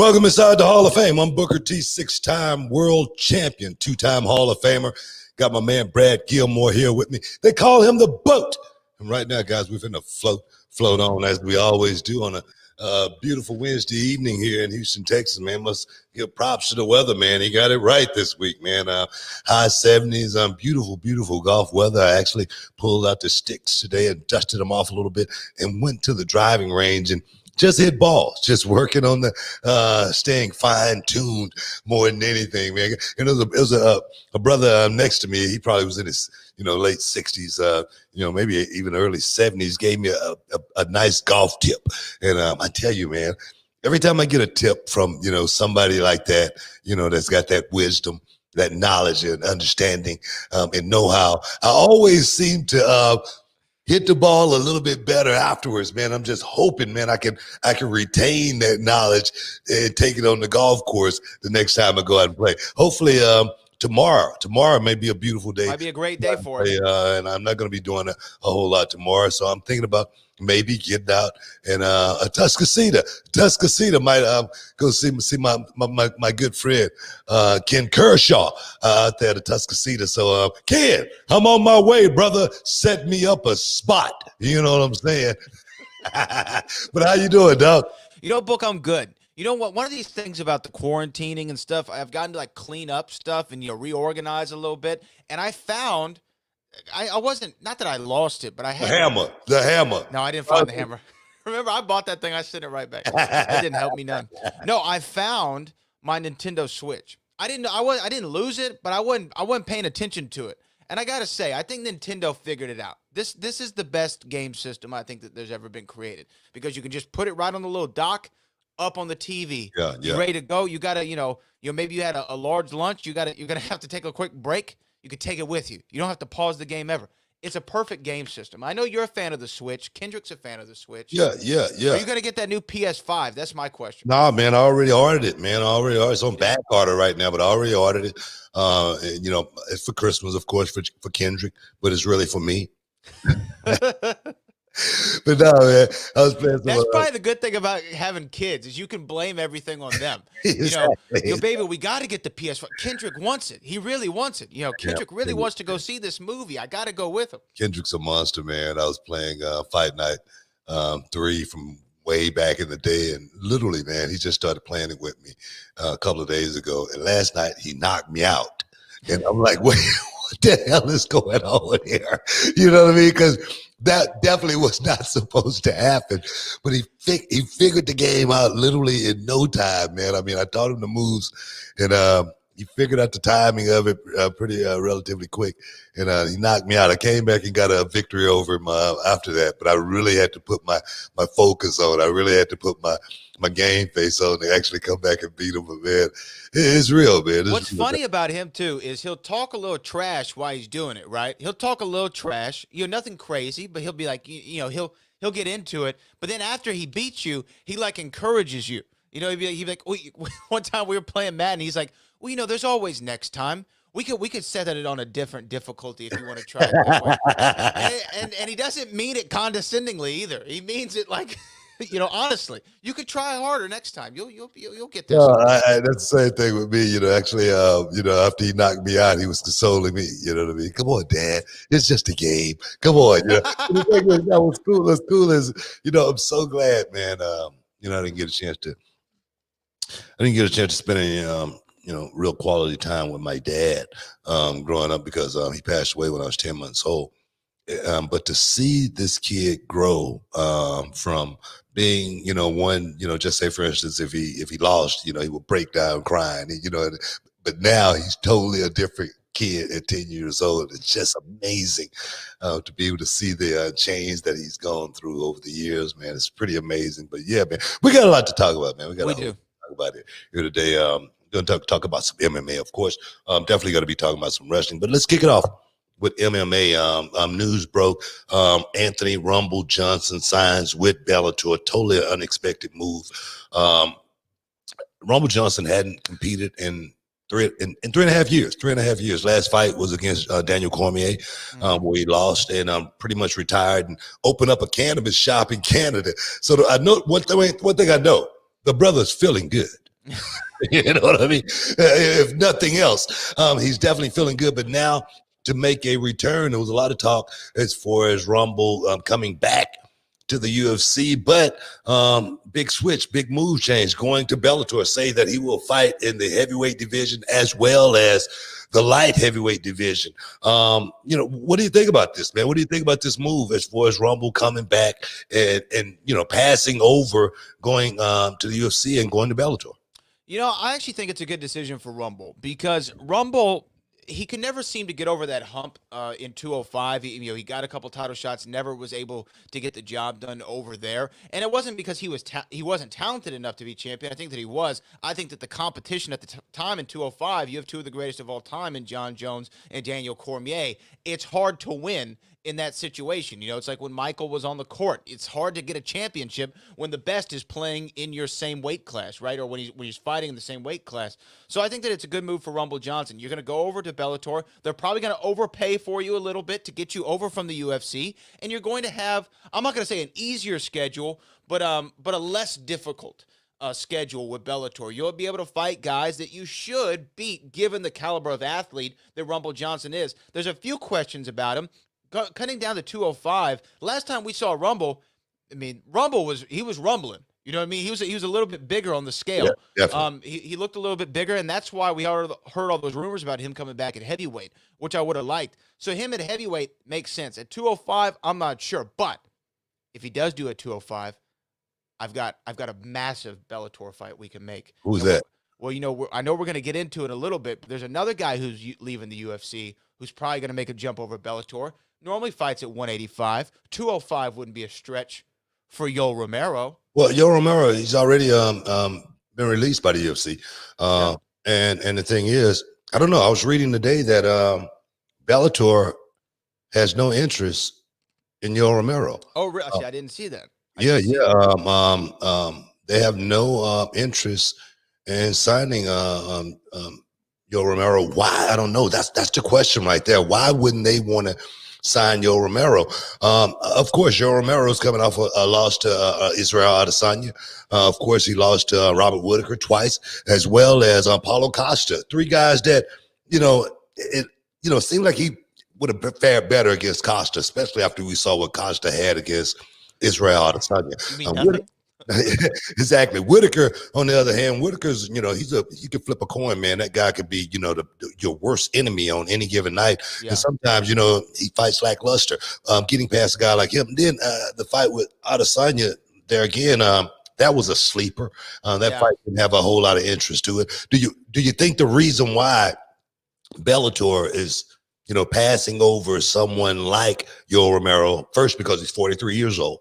Welcome inside the Hall of Fame. I'm Booker T, six-time world champion, two-time Hall of Famer. Got my man Brad Gilmore here with me. They call him the BOAT. And right now, guys, we're finna float on as we always do on a beautiful Wednesday evening here in Houston, Texas, man. Must give props to the weather, man. He got it right this week, man. High 70s, beautiful golf weather. I actually pulled out the sticks today and dusted them off a little bit and went to the driving range and just hit balls, just working on the staying fine-tuned more than anything, man. And it was a brother next to me. He probably was in his late 60s, maybe even early 70s. Gave me a nice golf tip, and I tell you, man, every time I get a tip from somebody like that, that's got that wisdom, that knowledge and understanding and know-how, I always seem to hit the ball a little bit better afterwards, man. I'm just hoping, man, I can retain that knowledge and take it on the golf course the next time I go out and play. Hopefully, tomorrow may be a beautiful day. Might be a great day for it. And I'm not going to be doing a whole lot tomorrow, so I'm thinking about maybe getting out and a Tuscaloosa might go see my good friend Ken Kershaw out there at Tuscaloosa. So Ken, I'm on my way, brother. Set me up a spot. You know what I'm saying? But how you doing, dog? Book, I'm good. You know what? One of these things about the quarantining and stuff, I've gotten to clean up stuff and reorganize a little bit. And I found I wasn't, not that I lost it, but I had the hammer. No, I didn't find the hammer. Remember, I bought that thing. I sent it right back. That didn't help me none. No, I found my Nintendo Switch. I didn't lose it, but I wasn't paying attention to it. And I gotta say, I think Nintendo figured it out. This is the best game system I think that there's ever been created, because you can just put it right on the little dock up on the TV. Yeah. You're ready to go. You gotta, maybe you had a large lunch. You're gonna have to take a quick break. You could take it with you. You don't have to pause the game ever. It's a perfect game system. I know you're a fan of the Switch. Kendrick's a fan of the Switch. Yeah. Are you going to get that new PS5? That's my question. Nah, man, I already ordered it, man. It's on back order right now, but I already ordered it. It's for Christmas, of course, for Kendrick, but it's really for me. But no, man, I was playing. That's probably the good thing about having kids, is you can blame everything on them. Exactly. Baby, we got to get the PS5. Kendrick wants it. He really wants it. Kendrick really wants to go see this movie. I got to go with him. Kendrick's a monster, man. I was playing Fight Night 3 from way back in the day, and literally, man, he just started playing it with me a couple of days ago. And last night, he knocked me out. And I'm like, wait, what the hell is going on here? You know what I mean? Because that definitely was not supposed to happen. But he figured the game out literally in no time, man. I mean, I taught him the moves, and he figured out the timing of it pretty relatively quick. And he knocked me out. I came back and got a victory over him after that. But I really had to put my focus on. I really had to put my game face on to actually come back and beat him. But man, it's real, man. What's funny about him too is he'll talk a little trash while he's doing it, right? He'll talk a little trash, nothing crazy, but he'll be like, he'll get into it. But then after he beats you, he encourages you. He'd be like, one time we were playing Madden, he's like, well, there's always next time. We could set it on a different difficulty if you want to try it this way. and he doesn't mean it condescendingly either. He means it like, honestly, you could try harder next time. You'll get this. That's the same thing with me. Actually, after he knocked me out, he was consoling me. You know what I mean? Come on, Dad. It's just a game. Come on. That was cool. As cool as I'm so glad, man. I didn't get a chance to spend any real quality time with my dad growing up, because he passed away when I was 10 months old. But to see this kid grow from being, just say, for instance, if he lost, he would break down crying, but now he's totally a different kid at 10 years old. It's just amazing to be able to see the change that he's gone through over the years, man. It's pretty amazing. But yeah, man, we got a lot to talk about, man. We do talk about it here today. Going to talk about some MMA, of course. Definitely going to be talking about some wrestling, but let's kick it off with MMA. News broke. Anthony Rumble Johnson signs with Bellator. Totally unexpected move. Rumble Johnson hadn't competed in 3.5 years. 3.5 years. Last fight was against Daniel Cormier, where he lost, and pretty much retired and opened up a cannabis shop in Canada. So I know one thing I know: the brother's feeling good. You know what I mean? If nothing else, he's definitely feeling good. But now to make a return, there was a lot of talk as far as Rumble coming back to the UFC, but big switch, big move change, going to Bellator, say that he will fight in the heavyweight division as well as the light heavyweight division. What do you think about this, man? What do you think about this move as far as Rumble coming back and passing over, going to the UFC and going to Bellator? I actually think it's a good decision for Rumble because Rumble, he could never seem to get over that hump in 205. He got a couple title shots, never was able to get the job done over there. And it wasn't because he wasn't talented enough to be champion. I think that he was. I think that the competition at the time in 205, you have two of the greatest of all time in Jon Jones and Daniel Cormier. It's hard to win in that situation. It's like when Michael was on the court. It's hard to get a championship when the best is playing in your same weight class, right? Or when he's fighting in the same weight class. So I think that it's a good move for Rumble Johnson. You're going to go over to Bellator. They're probably going to overpay for you a little bit to get you over from the UFC, and you're going to have, I'm not going to say an easier schedule, but a less difficult schedule with Bellator. You'll be able to fight guys that you should beat given the caliber of athlete that Rumble Johnson is. There's a few questions about him. Cutting down to 205, last time we saw Rumble, Rumble was rumbling. You know what I mean? He was a little bit bigger on the scale. Yeah, definitely. He looked a little bit bigger, and that's why we heard all those rumors about him coming back at heavyweight, which I would have liked. So him at heavyweight makes sense. At 205, I'm not sure, but if he does do a 205, I've got a massive Bellator fight we can make. Who's that? Well, I know we're going to get into it in a little bit, but there's another guy who's leaving the UFC who's probably going to make a jump over Bellator. Normally fights at 185. 205 wouldn't be a stretch for Yoel Romero. Well, Yoel Romero, he's already been released by the UFC. And the thing is, I don't know. I was reading today that Bellator has no interest in Yoel Romero. Oh, really? I didn't see that. They have no interest in signing Yoel Romero. Why? I don't know. That's the question right there. Why wouldn't they want to sign Yoel Romero? Of course, Yoel Romero is coming off a loss to Israel Adesanya. Of course, he lost to Robert Whittaker twice, as well as Paulo Costa. Three guys that, it seemed like he would have fared better against Costa, especially after we saw what Costa had against Israel Adesanya. You mean nothing? Exactly. Whittaker, on the other hand, Whittaker's, he could flip a coin, man. That guy could be, your worst enemy on any given night. Yeah. And sometimes, he fights lackluster. Getting past a guy like him. Then the fight with Adesanya, there again, that was a sleeper. That fight didn't have a whole lot of interest to it. Do you think the reason why Bellator is, passing over someone like Yoel Romero, first because he's 43 years old,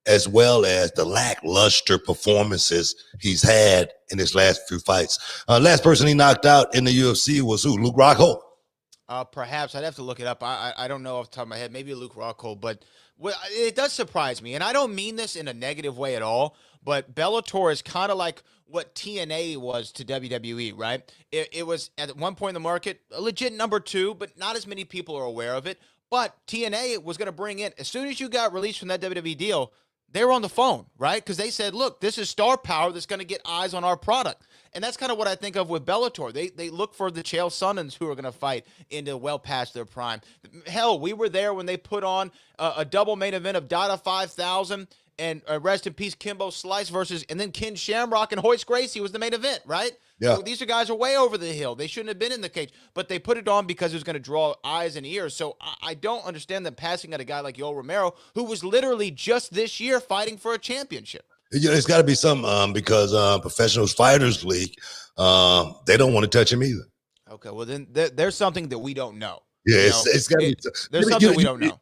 as well as the lackluster performances he's had in his last few fights? Last person he knocked out in the UFC was who? Luke Rockhold? Perhaps. I'd have to look it up. I don't know off the top of my head. Maybe Luke Rockhold, but it does surprise me. And I don't mean this in a negative way at all, but Bellator is kind of like what TNA was to WWE, right? It was at one point in the market a legit number 2, but not as many people are aware of it. But TNA was going to bring in, as soon as you got released from that WWE deal, they were on the phone, right? Because they said, look, this is star power that's going to get eyes on our product. And that's kind of what I think of with Bellator. They look for the Chael Sonnens who are going to fight into well past their prime. Hell, we were there when they put on a double main event of Dada 5000 and rest in peace Kimbo Slice versus, and then Ken Shamrock and Hoist Gracie was the main event, right? Yeah. So these are guys are way over the hill. They shouldn't have been in the cage, but they put it on because it was going to draw eyes and ears. So I don't understand them passing at a guy like Yoel Romero, who was literally just this year fighting for a championship. It's got to be some because Professional Fighters League, they don't want to touch him either. Okay, well then there's something that we don't know. Yeah, it's got to be. There's something we don't know.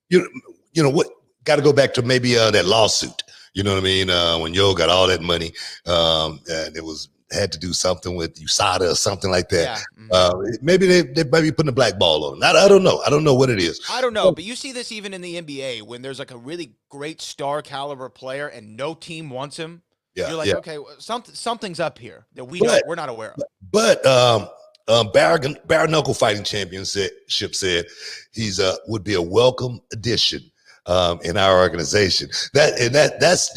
You know what? Got to go back to maybe that lawsuit. You know what I mean? When Yoel got all that money, and it had to do something with USADA or something like that. Yeah. Maybe they might be putting a black ball on him. I don't know. I don't know what it is. I don't know, but you see this even in the NBA when there's like a really great star caliber player and no team wants him. Yeah, you're like, okay, something's up here that we're not aware of. But Bare Knuckle Fighting Championship said he's would be a welcome addition in our organization. That's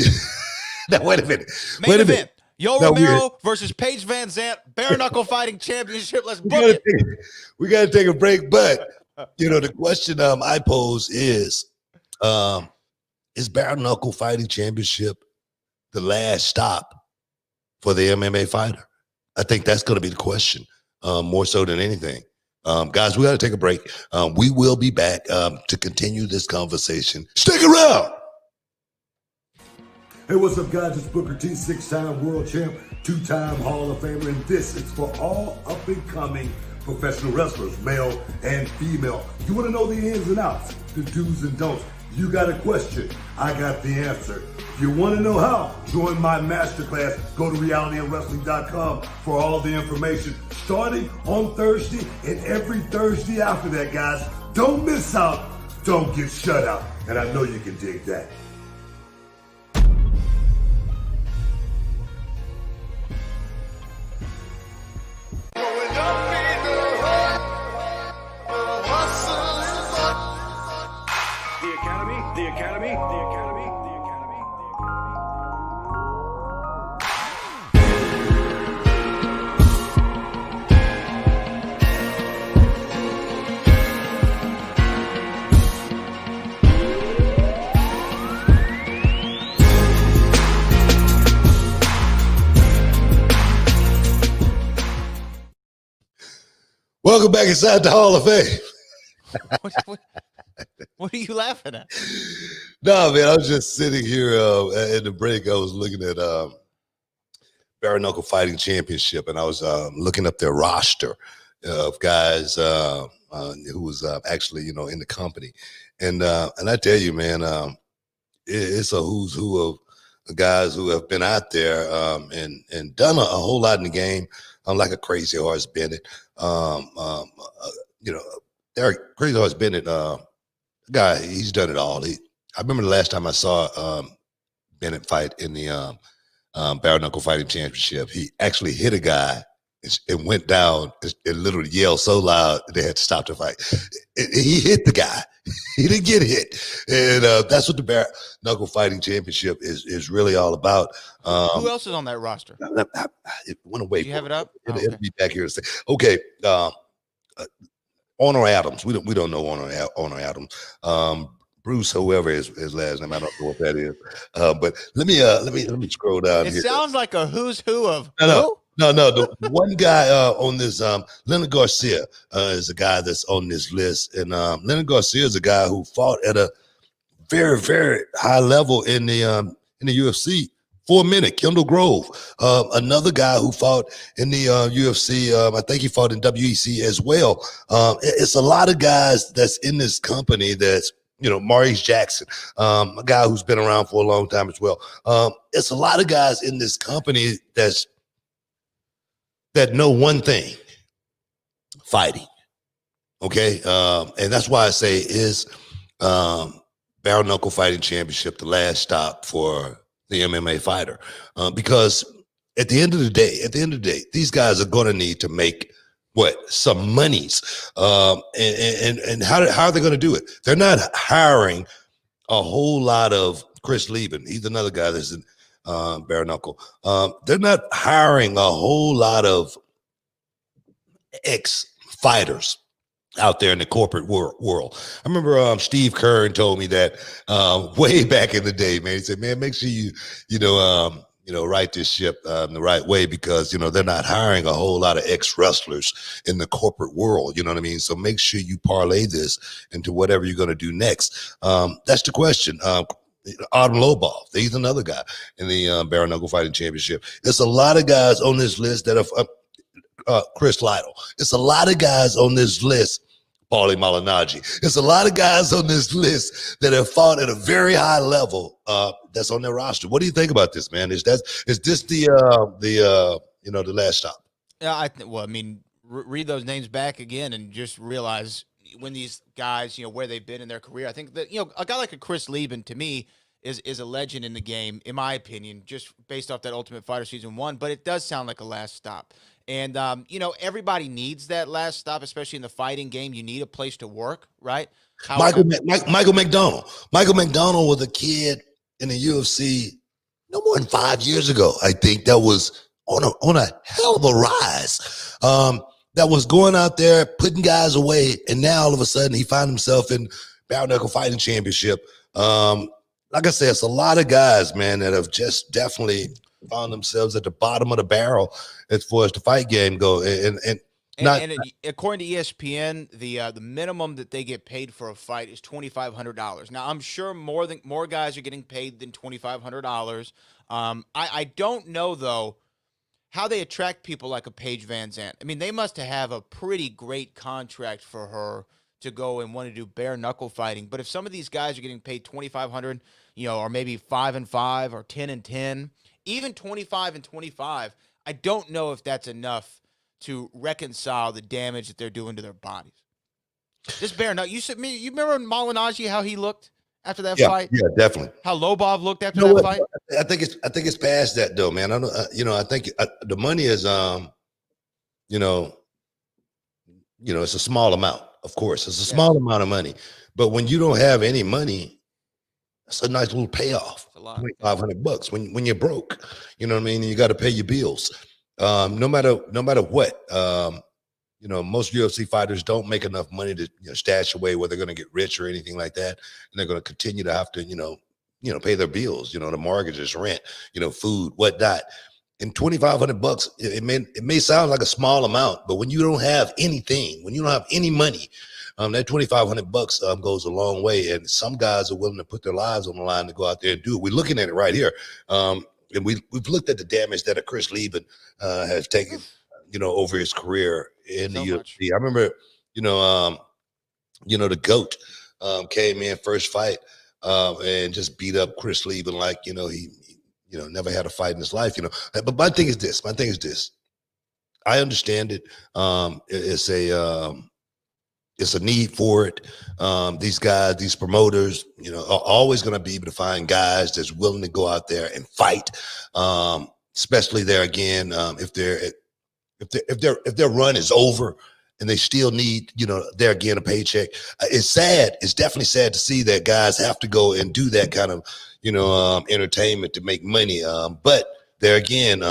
now wait a minute. Main event. Yo No, Romero versus Paige Van Zant, bare knuckle fighting championship. Let's book it. We got to take a break. But, the question I pose is bare knuckle fighting championship the last stop for the MMA fighter? I think that's going to be the question, more so than anything. Guys, we got to take a break. We will be back to continue this conversation. Stick around. Hey, what's up, guys? It's Booker T, 6-time world champ, 2-time Hall of Famer, and this is for all up-and-coming professional wrestlers, male and female. You want to know the ins and outs, the do's and don'ts. You got a question, I got the answer. If you want to know how, join my masterclass. Go to realityandwrestling.com for all the information, starting on Thursday and every Thursday after that, guys. Don't miss out. Don't get shut out. And I know you can dig that. The Academy. Welcome back inside the Hall of Fame. What are you laughing at? No, man, I was just sitting here in the break. I was looking at bare knuckle fighting championship, and I was looking up their roster of guys who was actually, in the company. And I tell you, man, it's a who's who of guys who have been out there and done a whole lot in the game. Like a Crazy Horse Bennett, Crazy Horse Bennett, guy, he's done it all. I remember the last time I saw Bennett fight in the bare knuckle fighting championship. He actually hit a guy and went down and literally yelled so loud they had to stop the fight. He hit the guy. He didn't get hit. And that's what the bare knuckle fighting championship is really all about. Who else is on that roster? It went away. Do you have it up? It'll be back here to say, okay. Honor Adams. We don't know Honor Adams. Bruce, whoever his last name, I don't know what that is. But let me scroll down here. It sounds like a who's who of No. The one guy on this, Leonard Garcia is a guy that's on this list, and Leonard Garcia is a guy who fought at a very, very high level in the UFC. For a minute, Kendall Grove, another guy who fought in the UFC. I think he fought in WEC as well. It's a lot of guys that's in this company. That's Maurice Jackson, a guy who's been around for a long time as well. It's a lot of guys in this company that know one thing: fighting. Okay, and that's why I say is bare knuckle fighting championship the last stop for the MMA fighter, because at the end of the day, these guys are going to need to make some monies, and how are they going to do it? They're not hiring a whole lot of Chris Lieben. He's another guy that's in bare knuckle. They're not hiring a whole lot of ex-fighters out there in the corporate world. I remember Steve Kern told me that way back in the day, man. He said, man, make sure you right this ship the right way, because they're not hiring a whole lot of ex-wrestlers in the corporate world. You know what I mean? So make sure you parlay this into whatever you're going to do next. That's the question. Adam Lobov, he's another guy in the bare knuckle fighting championship. There's a lot of guys on this list that have Chris Lytle. It's a lot of guys on this list. Paulie Malignaggi. There's a lot of guys on this list that have fought at a very high level. That's on their roster. What do you think about this, man? Is this the last stop? Yeah, read those names back again and just realize when these guys, where they've been in their career. I think that a guy like a Chris Lieben, to me, is a legend in the game, in my opinion, just based off that Ultimate Fighter Season 1. But it does sound like a last stop. And, everybody needs that last stop, especially in the fighting game. You need a place to work, right? Michael McDonald. Michael McDonald was a kid in the UFC no more than 5 years ago. I think that was on a hell of a rise. That was going out there, putting guys away, and now all of a sudden he found himself in Bare Knuckle Fighting Championship. Like I said, it's a lot of guys, man, that have just definitely found themselves at the bottom of the barrel as far as the fight game go. According to ESPN, the minimum that they get paid for a fight is $2,500. Now, I'm sure more guys are getting paid than $2,500. I don't know though how they attract people like a Paige Van Zandt. I mean, they must have a pretty great contract for her to go and want to do bare knuckle fighting. But if some of these guys are getting paid $2,500, or maybe 5-5 or 10-10, even 25-25, I don't know if that's enough to reconcile the damage that they're doing to their bodies. This bare knuckle, you remember Malignaggi, how he looked after that fight? Yeah, definitely. How Lobov looked after that fight? I think it's past that though, man. I don't, I think the money is, it's a small amount. Of course, it's a small amount of money, but when you don't have any money, it's a nice little payoff. $2,500 when you're broke, you know what I mean? And you got to pay your bills. No matter what, most UFC fighters don't make enough money to stash away where they're going to get rich or anything like that, and they're going to continue to have to pay their bills, the mortgages, rent, food, whatnot. And $2,500, it may sound like a small amount, but when you don't have anything, when you don't have any money, that $2,500 goes a long way. And some guys are willing to put their lives on the line to go out there and do it. We're looking at it right here. And we've looked at the damage that a Chris Lieben has taken, over his career in the UFC. I remember, the GOAT came in first fight and just beat up Chris Lieben like, he never had a fight in his life, But my thing is this. I understand it. It's a need for it. These guys, these promoters, are always going to be able to find guys that's willing to go out there and fight. Especially there again, if their run is over and they still need, there again a paycheck. It's sad. It's definitely sad to see that guys have to go and do that kind of, entertainment to make money. But there again,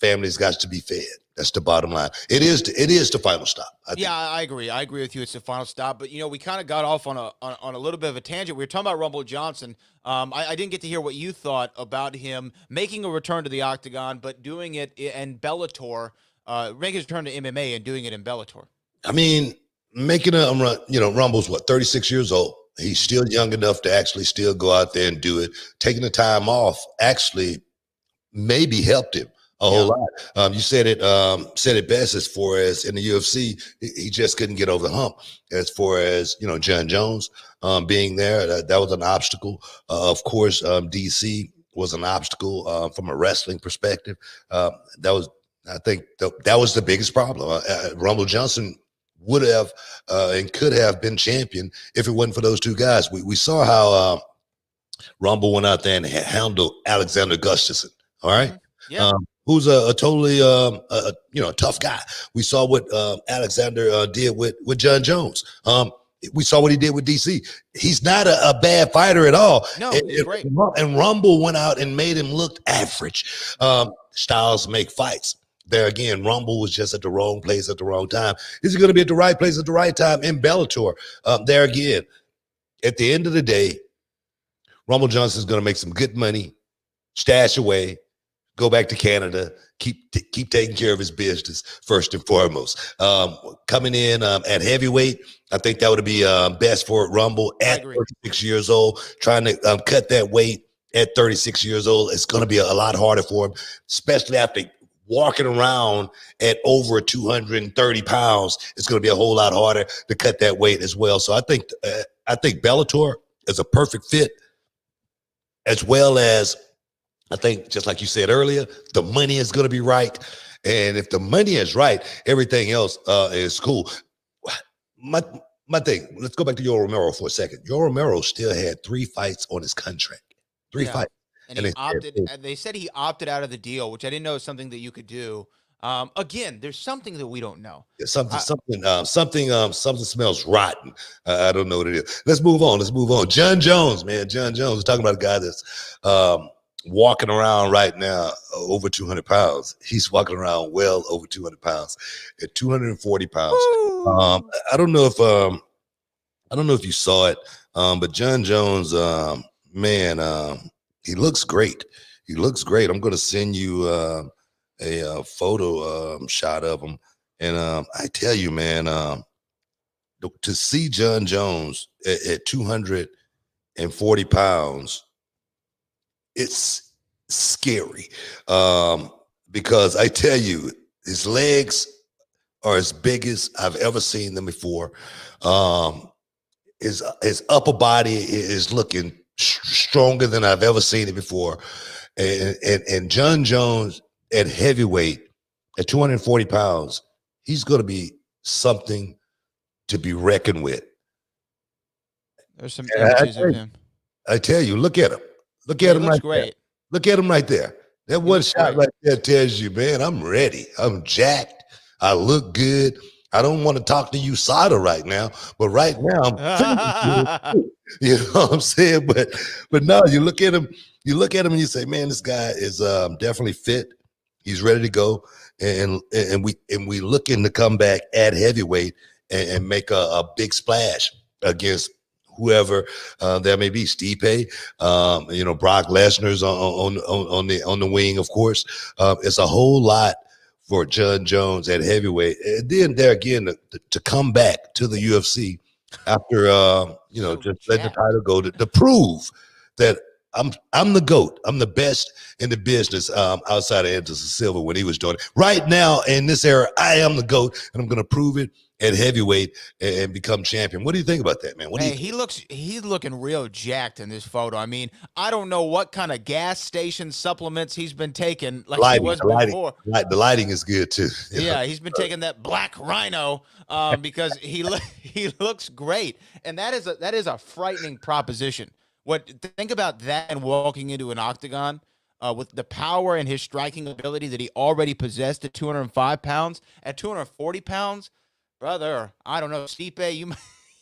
families got to be fed. That's the bottom line. It is the final stop. I agree. I agree with you. It's the final stop. But we kind of got off on a little bit of a tangent. We were talking about Rumble Johnson. I didn't get to hear what you thought about him making a return to the octagon, but doing it in Bellator, making his return to MMA and doing it in Bellator. I mean, making Rumble's 36 years old. He's still young enough to actually still go out there and do it. Taking the time off actually maybe helped him a whole lot. You said it best as far as in the UFC, he just couldn't get over the hump. As far as, Jon Jones being there, that was an obstacle. Of course, DC was an obstacle from a wrestling perspective. I think that was the biggest problem. Rumble Johnson would have and could have been champion if it wasn't for those two guys. We saw how Rumble went out there and handled Alexander Gustafsson. All right. Yeah. Who's a totally tough guy. We saw what Alexander did with Jon Jones. We saw what he did with DC. He's not a bad fighter at all. No, he's great. And Rumble went out and made him look average. Styles make fights. There again, Rumble was just at the wrong place at the wrong time. Is he going to be at the right place at the right time in Bellator? There again, at the end of the day, Rumble Johnson is going to make some good money, stash away, go back to Canada, keep taking care of his business first and foremost. Coming in at heavyweight, I think that would be best for Rumble at 36 years old. Trying to cut that weight at 36 years old, it's going to be a lot harder for him, especially after walking around at over 230 pounds. It's going to be a whole lot harder to cut that weight as well. So I think Bellator is a perfect fit, as well as I think, just like you said earlier, the money is going to be right. And if the money is right, everything else is cool. My thing, let's go back to Yoel Romero for a second. Yoel Romero still had 3 fights on his contract. 3 fights. And he opted. They said he opted out of the deal, which I didn't know is something that you could do. Again, there's something that we don't know. Yeah, something smells rotten. I don't know what it is. Let's move on. Jon Jones, man. Jon Jones. We're talking about a guy that's walking around right now over 200 pounds. He's walking around well over 200 pounds at 240 pounds. I don't know if you saw it, but Jon Jones, man, he looks great. He looks great. I'm going to send you a photo shot of him, and I tell you, man, to see Jon Jones at 240 pounds, it's scary, because I tell you, his legs are as big as I've ever seen them before. His upper body is looking stronger than I've ever seen it before, and Jon Jones at heavyweight at 240 pounds, he's going to be something to be reckoned with. There's some images of him. I tell you, look at him. Look at him right there. Look at him right there. That one shot right there tells you, man, I'm ready. I'm jacked. I look good. I don't want to talk to you USADA right now, but right now I'm feeling good. You know what I'm saying? But no, you look at him and you say, man, this guy is definitely fit. He's ready to go. And we looking to come back at heavyweight and make a big splash against whoever that may be. Stipe, Brock Lesnar's on the wing, of course. It's a whole lot for Jon Jones at heavyweight, and then there again to come back to the UFC after just let the title go to prove that I'm the GOAT. I'm the best in the business outside of Anderson Silva when he was doing it. Right now in this era, I am the GOAT, and I'm going to prove it at heavyweight and become champion. What do you think about that, man? He's looking real jacked in this photo. I mean, I don't know what kind of gas station supplements he's been taking he was before. The lighting is good too. Yeah, he's been taking that Black Rhino because he looks great, and that is a frightening proposition. Think about that and walking into an octagon with the power and his striking ability that he already possessed at 205 pounds. At 240 pounds, brother, I don't know, Stipe,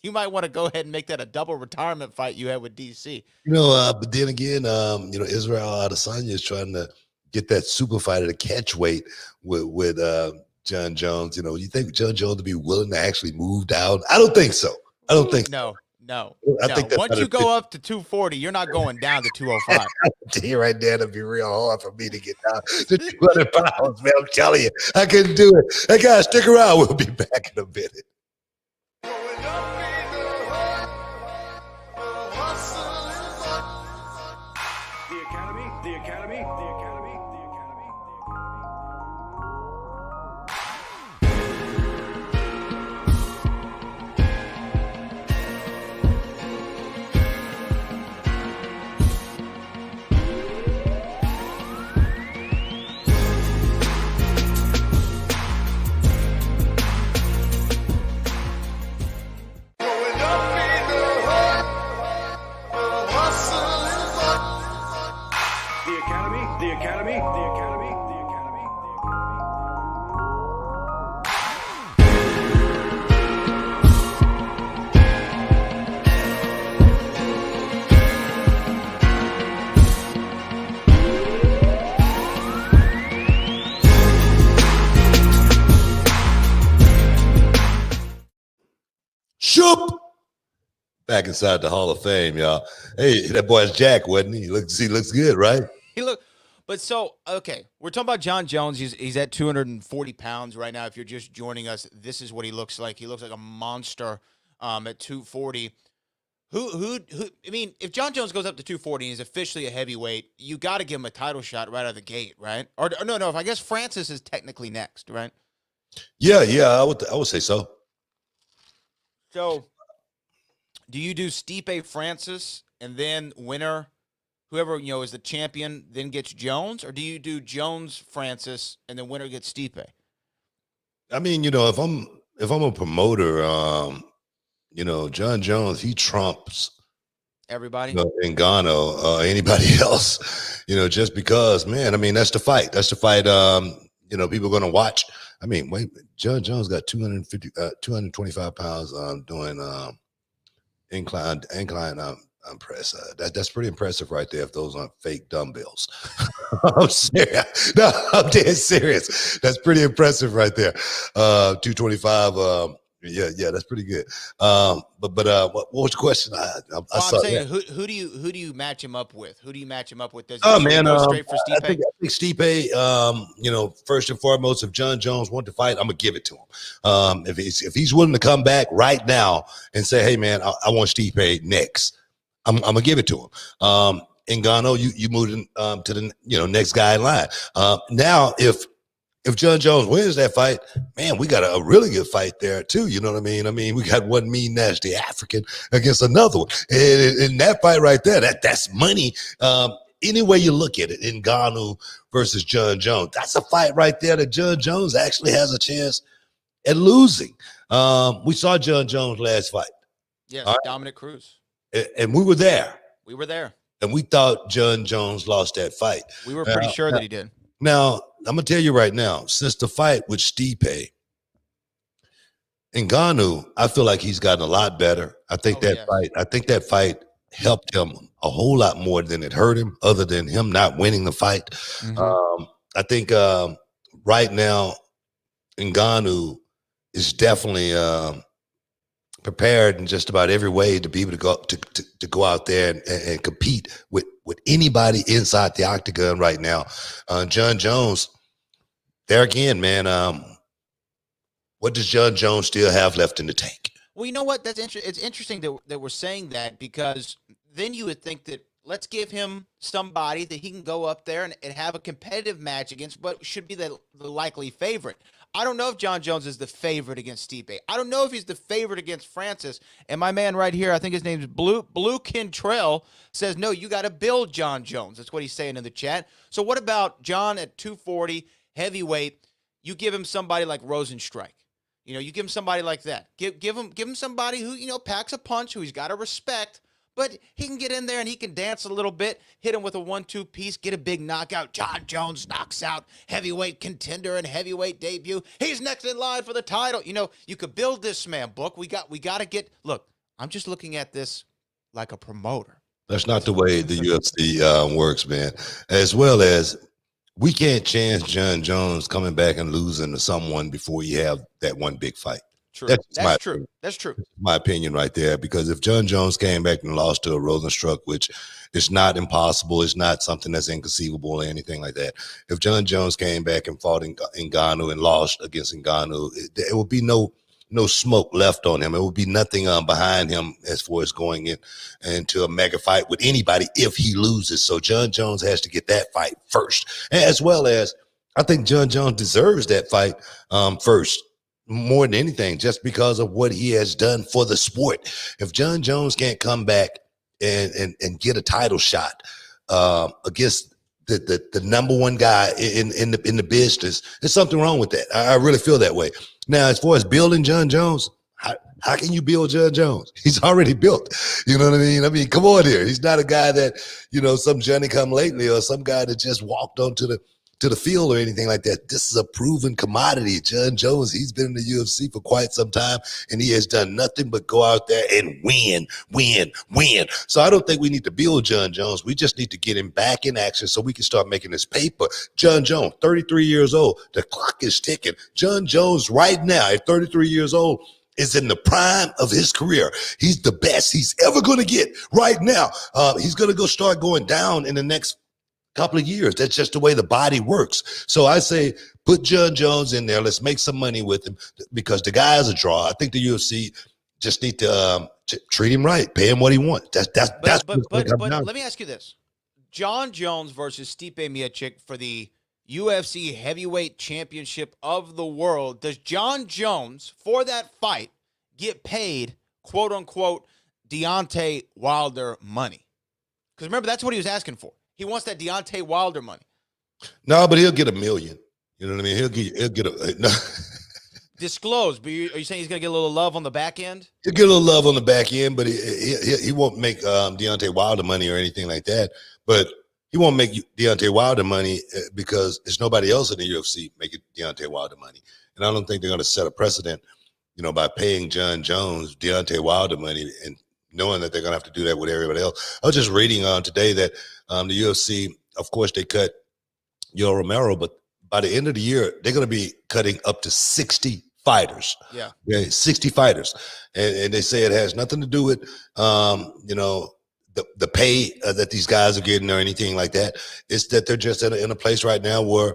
you might want to go ahead and make that a double retirement fight you had with DC. But then again, Israel Adesanya is trying to get that super fighter to catch weight with Jon Jones. You think Jon Jones would be willing to actually move down? I don't think so. No. I think once you go up to 240, you're not going down to 205. Right there, it'll be real hard for me to get down to 200 pounds, man. I'm telling you, I couldn't do it. Hey, guys, stick around. We'll be back in a minute. Back inside the Hall of Fame, y'all. Hey, that boy's Jack, wasn't he? He looks good, right? But so, okay, we're talking about Jon Jones. He's at 240 pounds right now. If you're just joining us, this is what he looks like. He looks like a monster at 240. I mean, if Jon Jones goes up to 240 and he's officially a heavyweight, you got to give him a title shot right out of the gate, right? Or no, I guess Francis is technically next, right? Yeah, I would say so. So, do you do Stipe Francis and then winner, whoever is the champion, then gets Jones, or do you do Jones Francis and then winner gets Stipe? I mean, if I'm a promoter, Jon Jones, he trumps everybody, Ngannou, anybody else, just because, man. I mean, that's the fight. That's the fight. People are going to watch. I mean, wait, Jon Jones got 225 pounds doing incline Impressive. That's pretty impressive right there. If those aren't fake dumbbells, I'm serious. No, I'm dead serious. That's pretty impressive right there. 225. Yeah, that's pretty good. What was the question? I saw I'm saying that. who do you match him up with? Who do you match him up with? Does Oh should he man, go straight for I Stipe? think Stipe. First and foremost, if Jon Jones want to fight, I'm gonna give it to him. If he's willing to come back right now and say, hey man, I want Stipe next, I'm gonna give it to him. Ngannou, you moved to the next guy in line. Now if Jon Jones wins that fight, man, we got a really good fight there too. You know what I mean? I mean, we got one mean, nasty African against another one, and in that fight right there, that's money. Any way you look at it, Ngannou versus Jon Jones, that's a fight right there that Jon Jones actually has a chance at losing. We saw Jon Jones last fight. Yes, Right? Dominic Cruz. And we were there. We were there. And we thought Jon Jones lost that fight. We were pretty sure that he did. Now, I'm going to tell you right now, since the fight with Stipe, Ngannou, I feel like he's gotten a lot better. I think that fight helped him a whole lot more than it hurt him, other than him not winning the fight. Mm-hmm. I think right now, Ngannou is definitely prepared in just about every way to be able to go out there and compete with anybody inside the octagon right now. Jon Jones, there again, man. What does Jon Jones still have left in the tank? Well, you know what? That's it's interesting that we're saying that, because then you would think that let's give him somebody that he can go up there and have a competitive match against what should be the likely favorite. I don't know if Jon Jones is the favorite against Stipe. I don't know if he's the favorite against Francis. And my man right here, I think his name is Blue Kintrell, says, no, you got to build Jon Jones. That's what he's saying in the chat. So what about Jon at 240, heavyweight? You give him somebody like Rosenstrike. You give him somebody like that. Give him somebody who, packs a punch, who he's got to respect, but he can get in there and he can dance a little bit, hit him with a 1-2 piece, get a big knockout. Jon Jones knocks out heavyweight contender and heavyweight debut. He's next in line for the title. You could build this man, Book. We got to get, look, I'm just looking at this like a promoter. That's not the way the UFC works, man. As well as, we can't chance Jon Jones coming back and losing to someone before you have that one big fight. True. That's true. Opinion. That's true. My opinion right there, because if Jon Jones came back and lost to a Rosenstruck, which is not impossible, it's not something that's inconceivable or anything like that. If Jon Jones came back and fought Ngannou and lost against Ngannou, it would be no smoke left on him. It would be nothing behind him as far as going into a mega fight with anybody if he loses. So Jon Jones has to get that fight first, as well as I think Jon Jones deserves that fight first, more than anything, just because of what he has done for the sport. If Jon Jones can't come back and get a title shot against the number one guy in the business, there's something wrong with that. I really feel that way. Now, as far as building Jon Jones, how can you build Jon Jones? He's already built. You know what I mean? I mean, come on here. He's not a guy that, some Johnny come lately or some guy that just walked onto the field or anything like that. This is a proven commodity. Jon Jones, he's been in the UFC for quite some time, and he has done nothing but go out there and win. So I don't think we need to build Jon Jones. We just need to get him back in action so we can start making this paper. Jon Jones, 33 years old. The clock is ticking. Jon Jones right now at 33 years old is in the prime of his career. He's the best he's ever going to get right now. He's going to start going down in the next couple of years. That's just the way the body works. So I say, put Jon Jones in there. Let's make some money with him, because the guy is a draw. I think the UFC just need to treat him right, pay him what he wants. But let me ask you this: Jon Jones versus Stipe Miocic for the UFC Heavyweight Championship of the world. Does Jon Jones, for that fight, get paid, quote unquote, Deontay Wilder money? Because remember, that's what he was asking for. He wants that Deontay Wilder money. No, but he'll get $1 million. You know what I mean? He'll get a no. Disclose, but are you saying he's going to get a little love on the back end? He'll get a little love on the back end, but he won't make Deontay Wilder money or anything like that. But he won't make Deontay Wilder money because there's nobody else in the UFC making Deontay Wilder money. And I don't think they're going to set a precedent, by paying Jon Jones Deontay Wilder money and knowing that they're going to have to do that with everybody else. I was just reading today that the UFC, of course, they cut Yoel Romero, but by the end of the year, they're going to be cutting up to 60 fighters. Yeah, 60 fighters. And they say it has nothing to do with, the pay that these guys are getting or anything like that. It's that they're just in a place right now where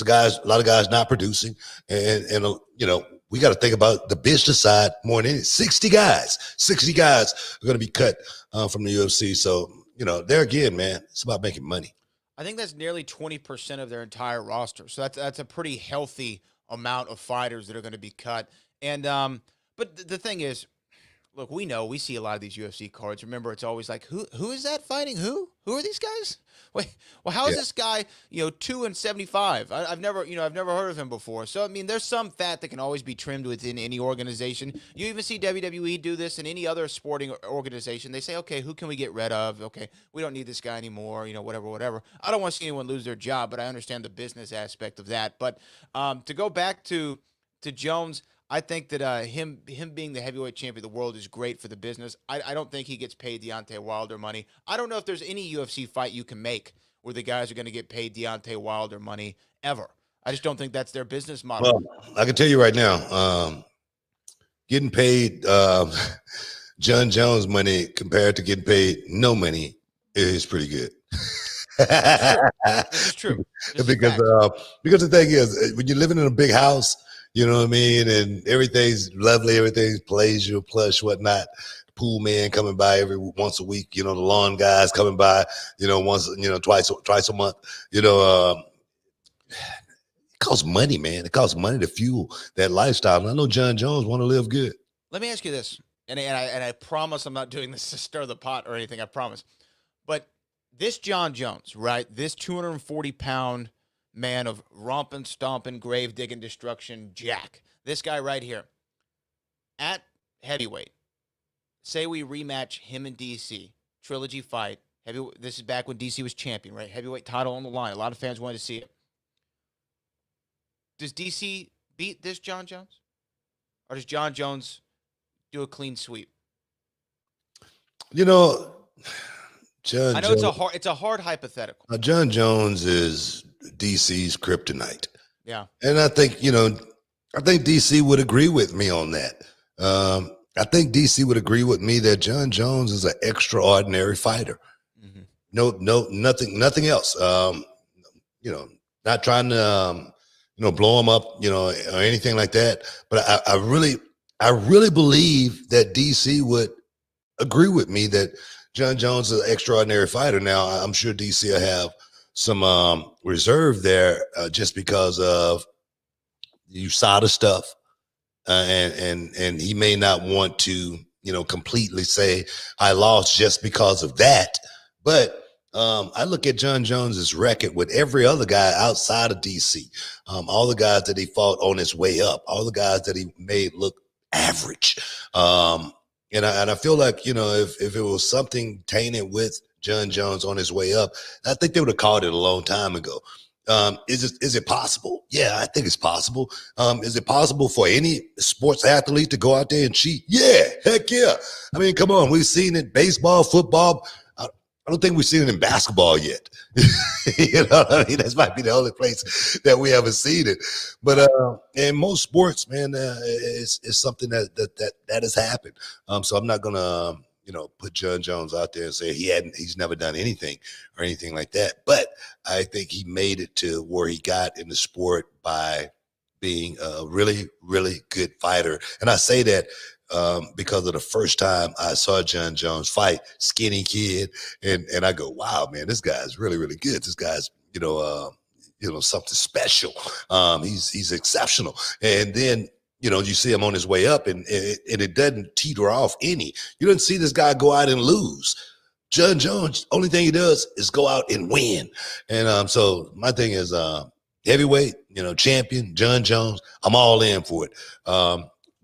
a lot of guys not producing. And we got to think about the business side more than anything. 60 guys are going to be cut from the UFC. So, there again, man, it's about making money. I think that's nearly 20% of their entire roster. So that's a pretty healthy amount of fighters that are going to be cut. And but the thing is, look, we see a lot of these UFC cards. Remember, it's always like, who is that fighting who? Who are these guys? Wait, well, how is this guy, 275? I've never heard of him before. So, I mean, there's some fat that can always be trimmed within any organization. You even see WWE do this in any other sporting organization. They say, okay, who can we get rid of? Okay, we don't need this guy anymore, whatever. I don't want to see anyone lose their job, but I understand the business aspect of that. But to go back to Jones, I think that him being the heavyweight champion of the world is great for the business. I don't think he gets paid Deontay Wilder money. I don't know if there's any UFC fight you can make where the guys are going to get paid Deontay Wilder money ever. I just don't think that's their business model. Well, I can tell you right now, getting paid Jon Jones money compared to getting paid no money is pretty good. This is true. Because the thing is, when you're living in a big house, you know what I mean? And everything's lovely, everything's pleasure, plush, whatnot. Pool man coming by once a week, the lawn guys coming by, twice a month, it costs money, man. It costs money to fuel that lifestyle. And I know Jon Jones want to live good. Let me ask you this, and I promise I'm not doing this to stir the pot or anything, I promise. But this Jon Jones, right? This 240-pound man of romping, stomping, grave digging, destruction, Jack. This guy right here at heavyweight. Say we rematch him and DC, trilogy fight. This is back when DC was champion, right? Heavyweight title on the line. A lot of fans wanted to see it. Does DC beat this Jon Jones, or does Jon Jones do a clean sweep? Jon I know Jones, it's a hard hypothetical. Jon Jones is DC's kryptonite. Yeah. And I think, I think DC would agree with me on that. I think DC would agree with me that Jon Jones is an extraordinary fighter. Mm-hmm. No, nothing else. Not trying to, blow him up, or anything like that. But I really believe that DC would agree with me that Jon Jones is an extraordinary fighter. Now, I'm sure DC will have some reserve there just because of USADA stuff. And he may not want to, completely say I lost just because of that. But I look at Jon Jones's record with every other guy outside of DC, all the guys that he fought on his way up, all the guys that he made look average. And I feel like, if it was something tainted with Jon Jones on his way up, I think they would have called it a long time ago. Is it possible? Yeah, I think it's possible. Is it possible for any sports athlete to go out there and cheat? Yeah, heck yeah. I mean, come on. We've seen it baseball, football. I don't think we've seen it in basketball yet. You know what I mean? That might be the only place that we haven't seen it. But in most sports, man, it's something that has happened. So I'm not gonna put Jon Jones out there and say he's never done anything or anything like that. But I think he made it to where he got in the sport by being a really, really good fighter. And I say that because of the first time I saw Jon Jones fight, skinny kid, and I go, wow, man, this guy's really, really good. This guy's, something special. He's exceptional. And then, you see him on his way up, and it doesn't teeter off any. You didn't see this guy go out and lose. Jon Jones, only thing he does is go out and win. And so my thing is heavyweight, champion, Jon Jones, I'm all in for it.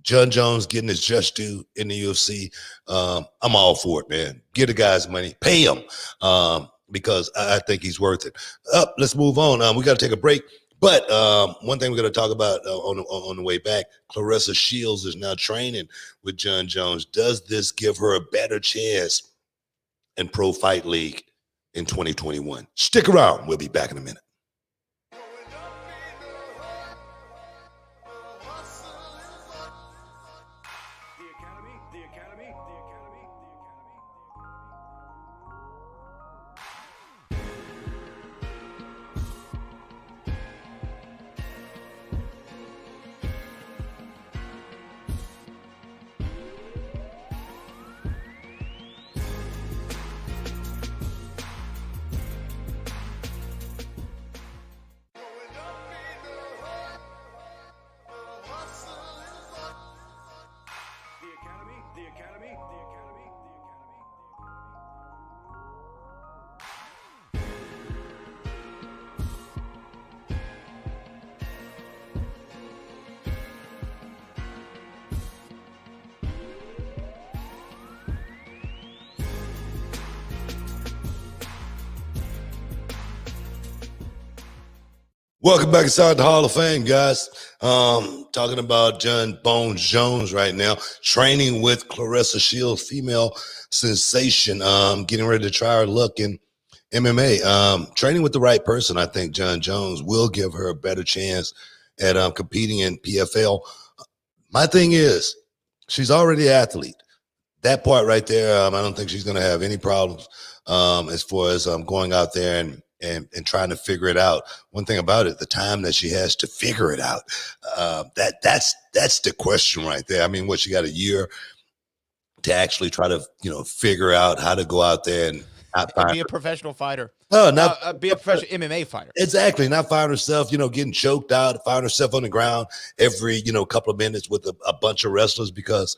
Jon Jones getting his just due in the UFC, I'm all for it, man. Give the guys money, pay him, because I think he's worth it. Let's move on. We got to take a break. But one thing we're going to talk about on the way back, Claressa Shields is now training with Jon Jones. Does this give her a better chance in Pro Fight League in 2021? Stick around. We'll be back in a minute. Welcome back inside the Hall of Fame, guys. Talking about Jon Bones Jones right now, training with Claressa Shields, female sensation, getting ready to try her luck in MMA. Training with the right person, I think Jon Jones will give her a better chance at competing in PFL. My thing is, she's already an athlete. That part right there, I don't think she's going to have any problems as far as going out there and trying to figure it out. One thing about it, the time that she has to figure it out, that's the question right there. I mean, she got a year to actually try to, figure out how to go out there and be a professional fighter. Be a professional MMA fighter. Exactly. Not find herself, getting choked out, find herself on the ground every, couple of minutes with a bunch of wrestlers because,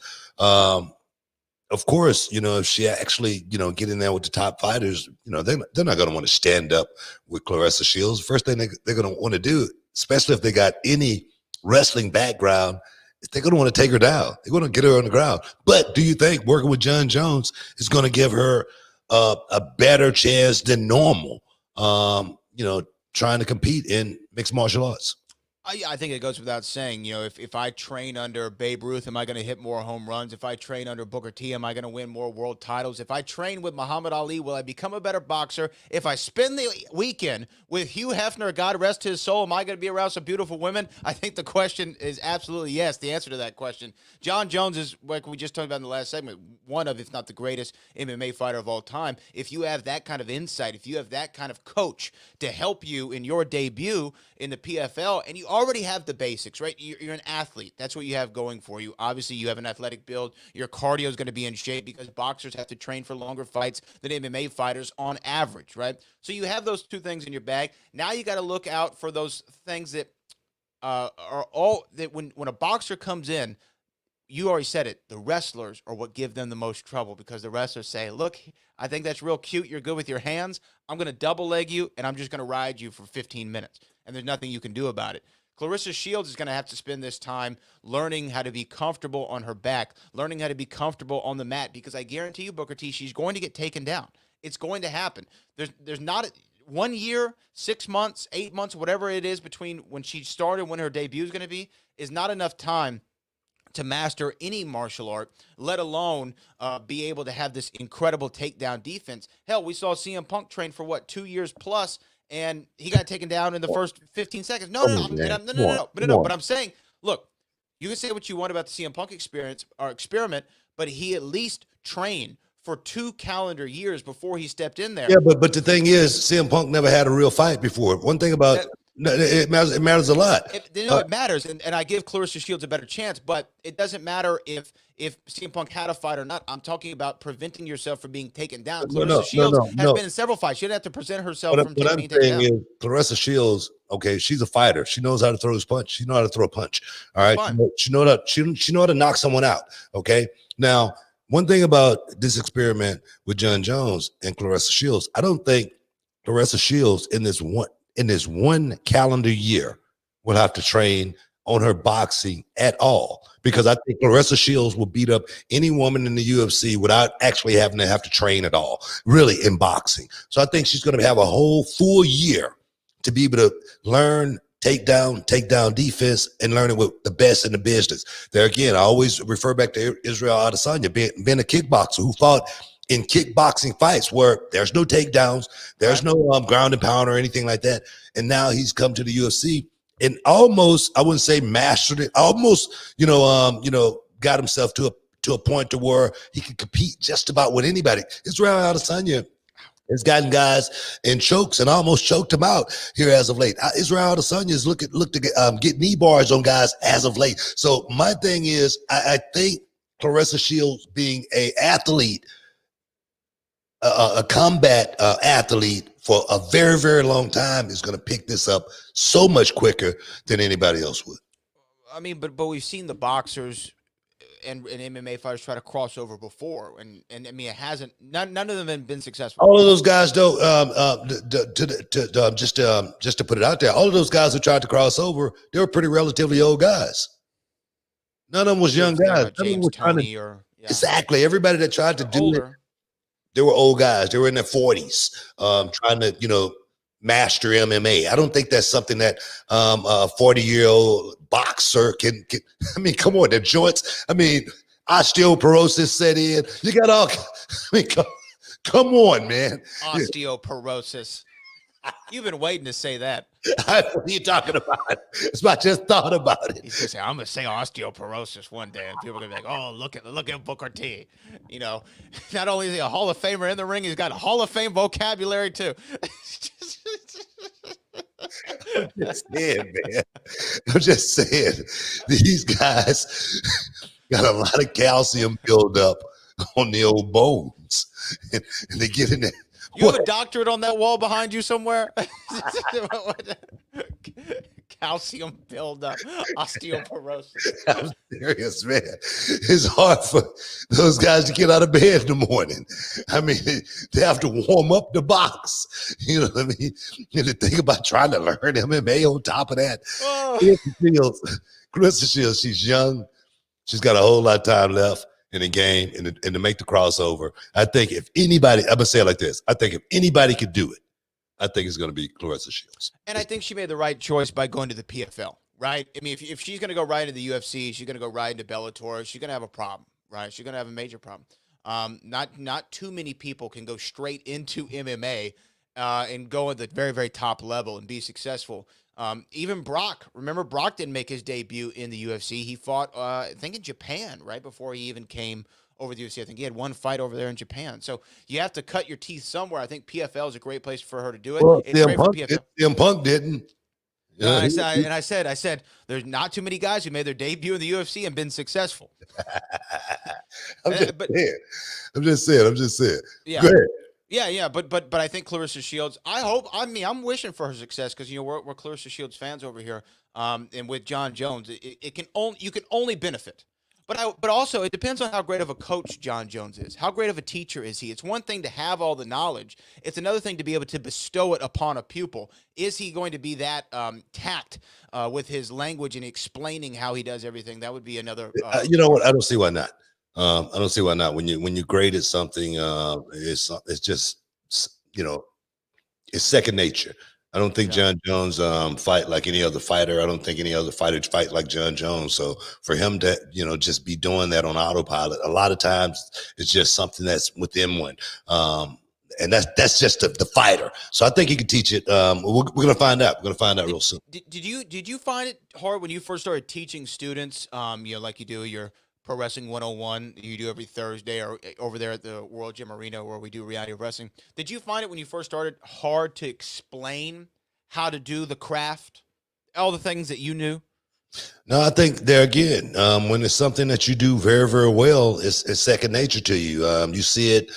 of course, if she actually, get in there with the top fighters, they're not going to want to stand up with Claressa Shields. First thing they're going to want to do, especially if they got any wrestling background, they're going to want to take her down. They're going to get her on the ground. But do you think working with Jon Jones is going to give her a better chance than normal, trying to compete in mixed martial arts? I think it goes without saying, if I train under Babe Ruth, am I going to hit more home runs? If I train under Booker T, am I going to win more world titles? If I train with Muhammad Ali, will I become a better boxer? If I spend the weekend with Hugh Hefner, God rest his soul, am I going to be around some beautiful women? I think the question is absolutely yes, the answer to that question. Jon Jones is, like we just talked about in the last segment, one of, if not the greatest MMA fighter of all time. If you have that kind of insight, if you have that kind of coach to help you in your debut in the PFL, and you already have the basics, right? You're an athlete. That's what you have going for you. Obviously, you have an athletic build. Your cardio is going to be in shape because boxers have to train for longer fights than MMA fighters on average, right? So you have those two things in your bag. Now you got to look out for those things that are all that when a boxer comes in, you already said it, the wrestlers are what give them the most trouble because the wrestlers say, look, I think that's real cute. You're good with your hands. I'm going to double leg you, and I'm just going to ride you for 15 minutes, and there's nothing you can do about it. Claressa Shields is going to have to spend this time learning how to be comfortable on her back, learning how to be comfortable on the mat, because I guarantee you, Booker T, she's going to get taken down. It's going to happen. There's not 1 year, 6 months, 8 months, whatever it is between when she started, when her debut is going to be, is not enough time to master any martial art, let alone be able to have this incredible takedown defense. Hell, we saw CM Punk train for 2 years plus, and he got taken down in the first 15 seconds. No. But I'm saying, look, you can say what you want about the CM Punk experience or experiment, but he at least trained for 2 calendar years before he stepped in there. Yeah, but the thing is, CM Punk never had a real fight before. One thing about it matters a lot. It matters, and I give Claressa Shields a better chance, but it doesn't matter if CM Punk had a fight or not. I'm talking about preventing yourself from being taken down. Claressa Shields has been in several fights. She didn't have to present herself from being taken down. Claressa Shields, okay, she's a fighter. She knows how to throw his punch. She knows how to throw a punch. All right, she knows how to knock someone out. Okay, now one thing about this experiment with Jon Jones and Claressa Shields, I don't think Claressa Shields in this one calendar year will have to train on her boxing at all, because I think Claressa Shields will beat up any woman in the UFC without actually having to train at all, really, in boxing. So I think she's going to have a whole full year to be able to learn takedown defense, and learning with the best in the business. There again, I always refer back to Israel Adesanya being a kickboxer who fought in kickboxing fights where there's no takedowns, there's no ground and pound or anything like that. And now he's come to the UFC and almost, I wouldn't say mastered it, almost, got himself to a point to where he could compete just about with anybody. Israel Adesanya has gotten guys in chokes and almost choked them out here as of late. Israel Adesanya has looked to get knee bars on guys as of late. So my thing is, I think Claressa Shields being a athlete, a combat athlete for a very, very long time is going to pick this up so much quicker than anybody else would. I mean, but we've seen the boxers and MMA fighters try to cross over before, and I mean, it hasn't. None of them have been successful. All of those guys, though, just to put it out there, all of those guys who tried to cross over, they were pretty relatively old guys. None of them was young guys. James Toney exactly. Everybody that tried to do it, they were old guys. They were in their 40s, trying to, master MMA. I don't think that's something that a 40-year-old boxer can. I mean, come on, the joints. I mean, osteoporosis set in. You got all. I mean, come on, man. Osteoporosis. You've been waiting to say that. What are you talking about? It's I just thought about it. He's gonna say, I'm gonna say osteoporosis one day, and people are gonna be like, "Oh, look at Booker T." Not only is he a Hall of Famer in the ring, he's got a Hall of Fame vocabulary too. I'm just saying, man. I'm just saying, these guys got a lot of calcium build up on the old bones, and they get in there. You have a doctorate on that wall behind you somewhere? Calcium buildup, osteoporosis. I'm serious, man. It's hard for those guys to get out of bed in the morning. I mean, they have to warm up the box. You know what I mean? And to think about trying to learn MMA on top of that. Oh. Claressa Shields, she's young. She's got a whole lot of time left in the game, and to make the crossover. I think if anybody, I'm going to say it like this, I think if anybody could do it, I think it's going to be Claressa Shields. And I think she made the right choice by going to the PFL, right? I mean, if she's going to go right into the UFC, she's going to go right into Bellator, she's going to have a problem, right? She's going to have a major problem. Not too many people can go straight into MMA and go at the very, very top level and be successful. Even Brock, remember Brock didn't make his debut in the UFC. He fought, I think in Japan, right before he even came over the UFC. I think he had one fight over there in Japan. So you have to cut your teeth somewhere. I think PFL is a great place for her to do it. Well, CM Punk didn't. Yeah, I said, there's not too many guys who made their debut in the UFC and been successful. I'm just saying. Yeah. Go ahead. Yeah, but I think Claressa Shields, I'm wishing for her success because we're Claressa Shields fans over here. And with Jon Jones, you can only benefit. But also it depends on how great of a coach Jon Jones is. How great of a teacher is he? It's one thing to have all the knowledge. It's another thing to be able to bestow it upon a pupil. Is he going to be that tact with his language and explaining how he does everything? That would be another. You know what? I don't see why not. I don't see why not. When you're great at something, it's just, it's second nature. I don't think Jon Jones fight like any other fighter. I don't think any other fighter fight like Jon Jones. So for him to, just be doing that on autopilot, a lot of times it's just something that's within one. And that's just the fighter. So I think he can teach it. We're going to find out. We're going to find out real soon. Did you find it hard when you first started teaching students, like you do your Pro Wrestling 101 you do every Thursday, or over there at the World Gym Arena where we do reality wrestling? Did you find it when you first started hard to explain how to do the craft, all the things that you knew? No, I think there again, when it's something that you do very, very well, it's second nature to you. You see it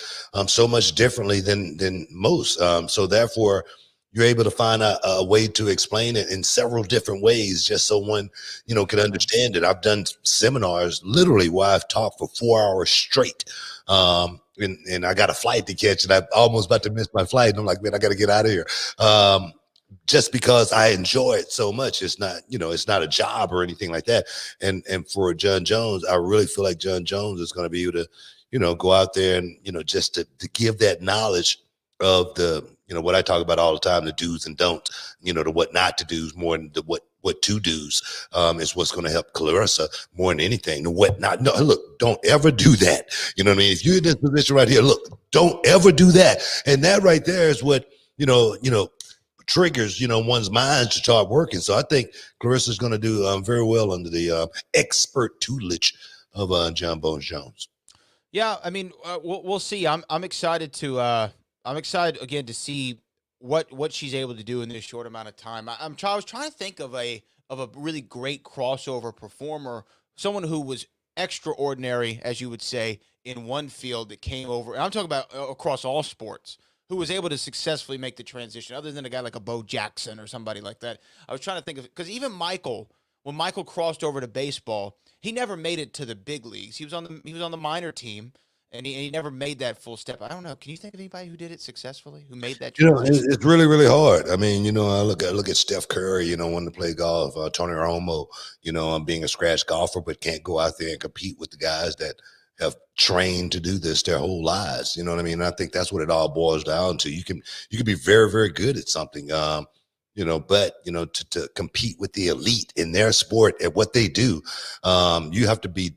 so much differently than most. So therefore, you're able to find a way to explain it in several different ways, just so one, can understand it. I've done seminars literally where I've talked for 4 hours straight. And I got a flight to catch, and I'm almost about to miss my flight. And I'm like, man, I got to get out of here. Just because I enjoy it so much. It's not, it's not a job or anything like that. And for Jon Jones, I really feel like Jon Jones is going to be able to, go out there and, just to give that knowledge of the what I talk about all the time, the do's and don'ts, the what not to do's more than the what to do's is what's going to help Claressa more than anything. The what not. No, look, don't ever do that. You know what I mean? If you're in this position right here, look, don't ever do that. And that right there is what, triggers, one's mind to start working. So I think Claressa's going to do very well under the expert tutelage of Jon Bones Jones. Yeah, I mean, we'll see. I'm excited to I'm excited again to see what she's able to do in this short amount of time. I was trying to think of a really great crossover performer, someone who was extraordinary, as you would say, in one field that came over. And I'm talking about across all sports, who was able to successfully make the transition, other than a guy like a Bo Jackson or somebody like that. I was trying to think of, because even when Michael crossed over to baseball, he never made it to the big leagues. He was on the minor team, and he never made that full step. I don't know. Can you think of anybody who did it successfully, who made that transition? It's really, really hard. I mean, I look at Steph Curry, wanting to play golf, Tony Romo, being a scratch golfer, but can't go out there and compete with the guys that have trained to do this their whole lives. You know what I mean? And I think that's what it all boils down to. You can be very, very good at something, but to compete with the elite in their sport at what they do, you have to be,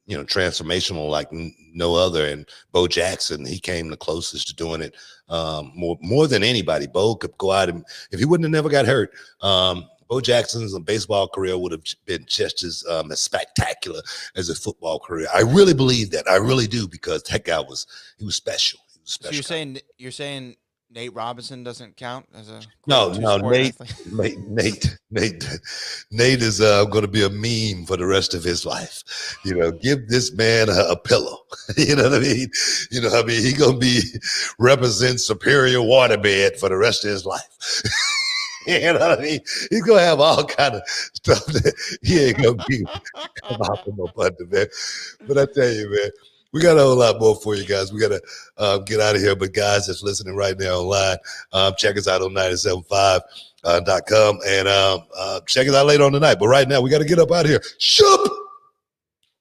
transformational like no other. And Bo Jackson, he came the closest to doing it more than anybody. Bo could go out, and if he wouldn't have never got hurt, Bo Jackson's baseball career would have been just as spectacular as a football career. I really believe that. I really do, because that guy was special. He was special. So you're saying Nate Robinson doesn't count as a no. Nate is going to be a meme for the rest of his life. Give this man a pillow. You know what I mean? He gonna represent Superior Waterbed for the rest of his life. You know what I mean? He's gonna have all kind of stuff that he ain't gonna be come out from no button, man. But I tell you, man, we got a whole lot more for you guys. We got to get out of here. But guys that's listening right now online, check us out on 975.com and check us out later on tonight. But right now, we got to get up out of here. Shoop!